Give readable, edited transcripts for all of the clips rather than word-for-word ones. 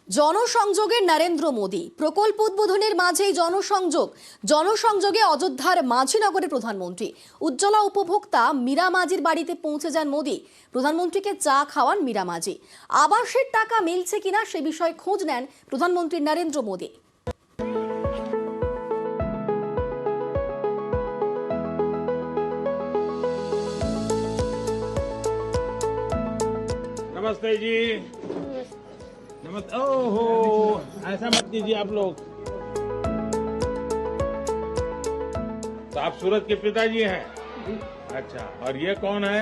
জনসংযোগে নরেন্দ্র মোদী প্রকল্প উদ্বোধনের মাঝেই জনসংযোগে অযোধ্যার মাঝিনগরে প্রধানমন্ত্রী উজ্জ্বলা উপভোক্তা মীরা মাঝির বাড়িতে পৌঁছে যান মোদী। প্রধানমন্ত্রীকে চা খাওয়ান মীরা মাঝি। আবাসের টাকা মিলছে কিনা সে বিষয়ে খোঁজ নেন প্রধানমন্ত্রী নরেন্দ্র মোদী। नमस्ते जी। नमस्ते। ओहो, ऐसा मत कीजिए आप लोग। तो आप सूरज के पिताजी हैं? अच्छा, और ये कौन है?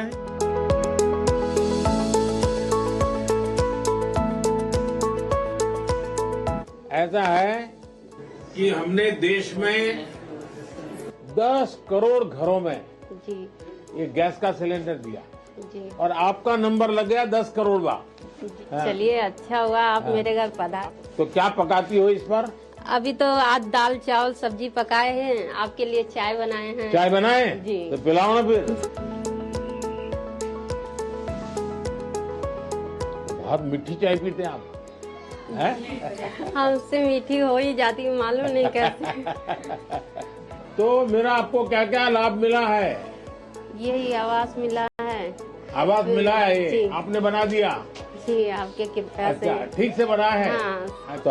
ऐसा है कि हमने देश में 10 करोड़ घरों में जी ये गैस का सिलेंडर दिया जी और आपका नंबर लग गया 10 करोड़ बा। चलिए अच्छा हुआ आप मेरे घर पधार। तो क्या पकाती हो इस पर? अभी तो आज दाल चावल सब्जी पकाए हैं, आपके लिए चाय बनाए हैं। चाय बनाए? जी। तो पिलाओ ना फिर। बहुत मीठी चाय पीते हैं आप, हैं? हमसे मीठी हो ही जाती मालूम नहीं कैसे। तो मेरा आपको क्या क्या लाभ मिला है? यही आवास मिला है। आवास मिला है, जी। आपने बना दिया? जी आपके कृपया से। अच्छा, ठीक से बना है? हाँ। तो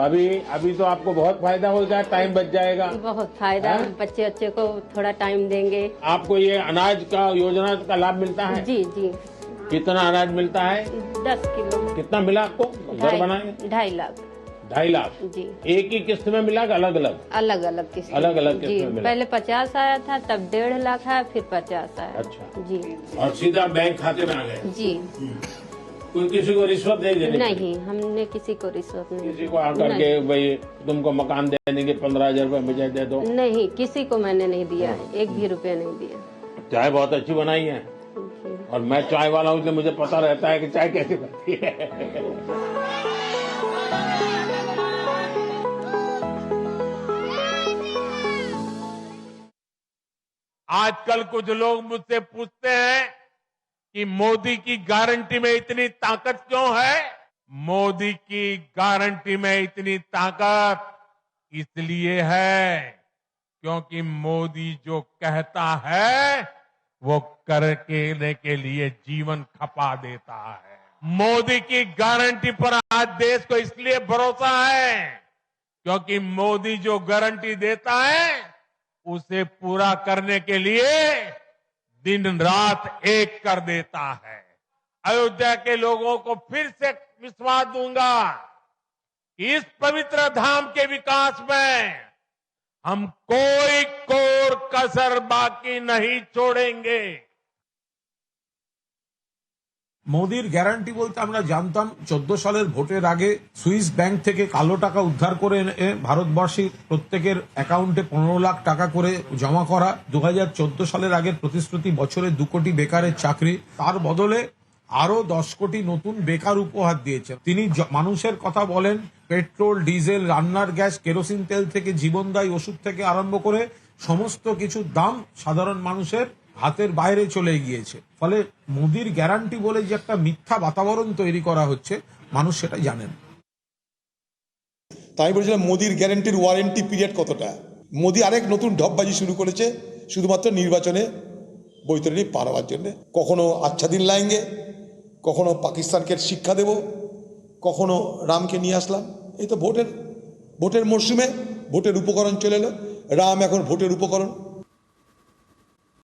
अभी तो आपको बहुत फायदा होगा, टाइम बच जाएगा। बहुत फायदा, हाँ? बच्चे को थोड़ा टाइम देंगे। आपको ये अनाज का योजना का लाभ मिलता है? जी जी। कितना अनाज मिलता है? 10 किलो। कितना मिला आपको? घर बनाए? 2.5 लाख। 2.5 लाख। जी एक ही किस्त में मिला कि अलग अलग? अलग अलग किस्त। अलग-अलग जी किस्त में मिला। पहले 50 आया था, तब 1.5 लाख आया, फिर 50 आया। अच्छा। जी और सीधा बैंक खाते में आ गए? जी। कोई किसी को रिश्वत नहीं देनी? नहीं, हमने किसी को रिश्वत नहीं। किसी को आकर के भाई तुमको मकान दे देंगे 15,000 रुपए मुझे दे दो? नहीं, किसी को मैंने नहीं दिया, एक भी रुपया नहीं दिया। चाय बहुत अच्छी बनाई है जी। और मैं चाय वाला हूँ, इसलिए मुझे पता रहता है कि चाय कैसे बनती है। आजकल कुछ लोग मुझसे पूछते हैं कि मोदी की गारंटी में इतनी ताकत क्यों है? मोदी की गारंटी में इतनी ताकत इसलिए है क्योंकि मोदी जो कहता है वो करने के लिए जीवन खपा देता है। मोदी की गारंटी पर आज देश को इसलिए भरोसा है क्योंकि मोदी जो गारंटी देता है उसे पूरा करने के लिए दिन रात एक कर देता है। अयोध्या के लोगों को फिर से विश्वास दूंगा कि इस पवित्र धाम के विकास में हम कोई कोर कसर बाकी नहीं छोड़ेंगे। মোদির গ্যারান্টি বলতে আমরা জানতাম 14 সালের ভোটের আগে সুইস ব্যাংক থেকে কালো টাকা উদ্ধার করে এনে ভারতবর্ষের প্রত্যেকের অ্যাকাউন্টে 15 লাখ টাকা করে জমা করা। 2014 সালের আগের প্রতিশ্রুতি বছরে 2 কোটি বেকারের চাকরি, তার বদলে আরো 10 কোটি নতুন বেকার উপহার দিয়েছেন। তিনি মানুষের কথা বলেন, পেট্রোল ডিজেল রান্নার গ্যাস কেরোসিন তেল থেকে জীবনদায়ী ওষুধ থেকে আরম্ভ করে সমস্ত কিছুর দাম সাধারণ মানুষের হাতের বাইরে চলে গিয়েছে। ফলে মোদির গ্যারান্টি বলে যে একটা মিথ্যা বাতাবরণ তৈরি করা হচ্ছে, মানুষ সেটা জানেন। তাই বলেছিলাম মোদির গ্যারান্টির ওয়ারেন্টি পিরিয়ড কতটা। মোদি আরেক নতুন ঢপবাজি শুরু করেছে শুধুমাত্র নির্বাচনে বৈতরণী পার হওয়ার জন্য। কখনো আচ্ছা দিন লাएंगे, কখনো পাকিস্তানকে শিক্ষা দেব, কখনো রামকে নিয়ে আসলাম। এই তো ভোটের মরশুমে ভোটের উপকরণ চলে এলো। রাম এখন ভোটের উপকরণ।